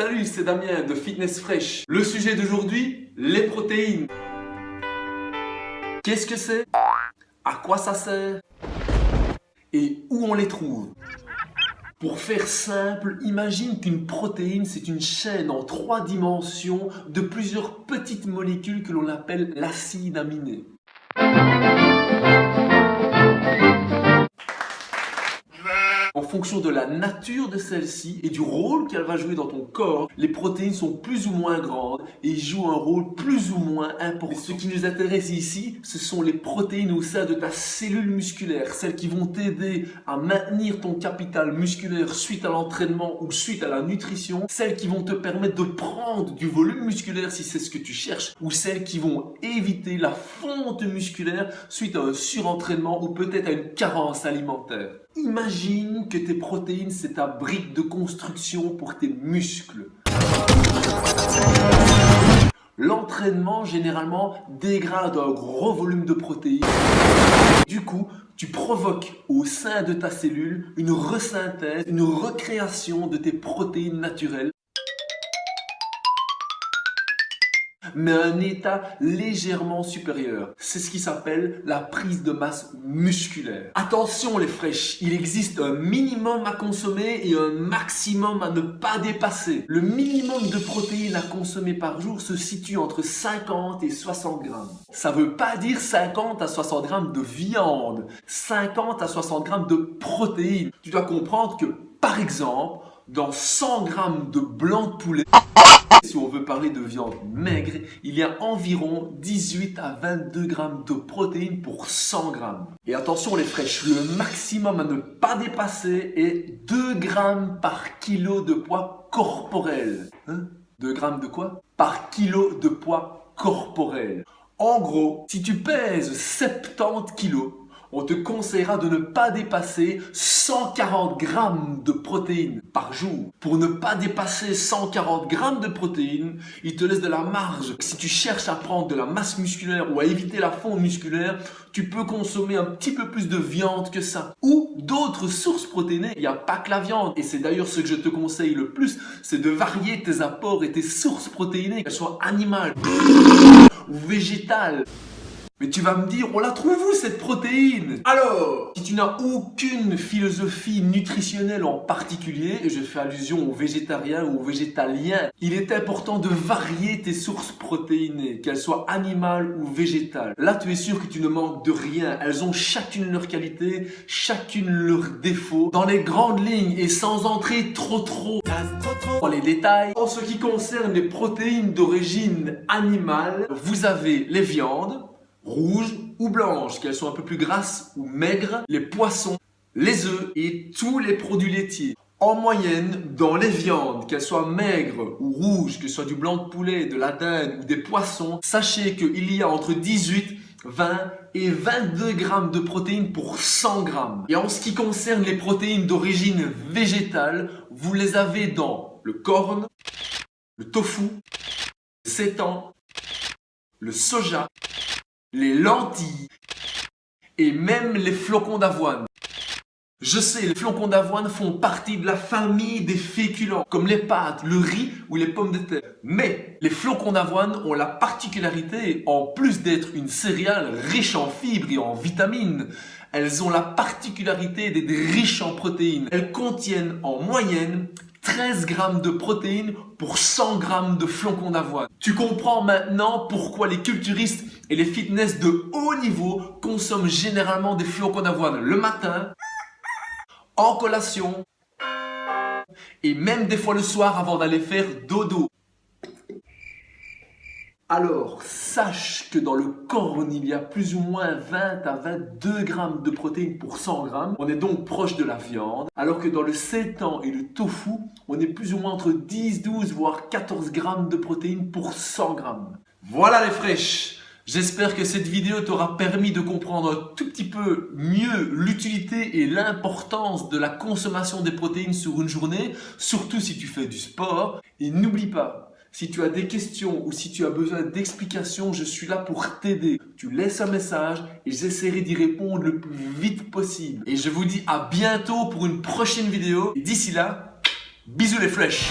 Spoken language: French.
Salut, c'est Damien de Fitness Fresh. Le sujet d'aujourd'hui, les protéines. Qu'est-ce que c'est? À quoi ça sert? Et où on les trouve? Pour faire simple, imagine qu'une protéine, c'est une chaîne en 3 dimensions de plusieurs petites molécules que l'on appelle l'acide aminé. En fonction de la nature de celle-ci et du rôle qu'elle va jouer dans ton corps, les protéines sont plus ou moins grandes et jouent un rôle plus ou moins important. Ce qui nous intéresse ici, ce sont les protéines au sein de ta cellule musculaire, celles qui vont t'aider à maintenir ton capital musculaire suite à l'entraînement ou suite à la nutrition, celles qui vont te permettre de prendre du volume musculaire si c'est ce que tu cherches, ou celles qui vont éviter la fonte musculaire suite à un surentraînement ou peut-être à une carence alimentaire. Imagine que tes protéines, c'est ta brique de construction pour tes muscles. L'entraînement, généralement, dégrade un gros volume de protéines. Du coup, tu provoques au sein de ta cellule une resynthèse, une recréation de tes protéines naturelles, mais à un état légèrement supérieur. C'est ce qui s'appelle la prise de masse musculaire. Attention les fraîches, il existe un minimum à consommer et un maximum à ne pas dépasser. Le minimum de protéines à consommer par jour se situe entre 50 et 60 grammes. Ça ne veut pas dire 50 à 60 grammes de viande, 50 à 60 grammes de protéines. Tu dois comprendre que, par exemple, dans 100 grammes de blanc de poulet, si on veut parler de viande maigre, il y a environ 18 à 22 grammes de protéines pour 100 grammes. Et attention les fraîches, le maximum à ne pas dépasser est 2 grammes par kilo de poids corporel. 2 grammes de quoi? Par kilo de poids corporel. En gros, si tu pèses 70 kilos, on te conseillera de ne pas dépasser 140 grammes de protéines par jour. Pour ne pas dépasser 140 grammes de protéines, il te laisse de la marge. Si tu cherches à prendre de la masse musculaire ou à éviter la fonte musculaire, tu peux consommer un petit peu plus de viande que ça. Ou d'autres sources protéinées. Il n'y a pas que la viande. Et c'est d'ailleurs ce que je te conseille le plus, c'est de varier tes apports et tes sources protéinées, qu'elles soient animales ou végétales. Mais tu vas me dire, on la trouve où cette protéine? Alors, si tu n'as aucune philosophie nutritionnelle en particulier, et je fais allusion aux végétariens ou aux végétaliens, il est important de varier tes sources protéinées, qu'elles soient animales ou végétales. Là, tu es sûr que tu ne manques de rien. Elles ont chacune leur qualité, chacune leurs défauts, dans les grandes lignes et sans entrer trop dans les détails. En ce qui concerne les protéines d'origine animale, vous avez les viandes, rouges ou blanches, qu'elles soient un peu plus grasses ou maigres, les poissons, les œufs et tous les produits laitiers. En moyenne, dans les viandes, qu'elles soient maigres ou rouges, que ce soit du blanc de poulet, de la dinde ou des poissons, sachez qu'il y a entre 18, 20 et 22 grammes de protéines pour 100 grammes. Et en ce qui concerne les protéines d'origine végétale, vous les avez dans le corn, le tofu, le seitan, le soja, les lentilles et même les flocons d'avoine. Je sais, les flocons d'avoine font partie de la famille des féculents, comme les pâtes, le riz ou les pommes de terre. Mais les flocons d'avoine ont la particularité, en plus d'être une céréale riche en fibres et en vitamines, elles ont la particularité d'être riches en protéines. Elles contiennent en moyenne 13 grammes de protéines pour 100 grammes de flocons d'avoine. Tu comprends maintenant pourquoi les culturistes et les fitness de haut niveau consomment généralement des flocons d'avoine le matin, en collation et même des fois le soir avant d'aller faire dodo. Alors, sache que dans le corn, il y a plus ou moins 20 à 22 grammes de protéines pour 100 grammes. On est donc proche de la viande. Alors que dans le seitan et le tofu, on est plus ou moins entre 10, 12, voire 14 grammes de protéines pour 100 grammes. Voilà les fraîches! J'espère que cette vidéo t'aura permis de comprendre un tout petit peu mieux l'utilité et l'importance de la consommation des protéines sur une journée, surtout si tu fais du sport. Et n'oublie pas, si tu as des questions ou si tu as besoin d'explications, je suis là pour t'aider. Tu laisses un message et j'essaierai d'y répondre le plus vite possible. Et je vous dis à bientôt pour une prochaine vidéo. Et d'ici là, bisous les flèches!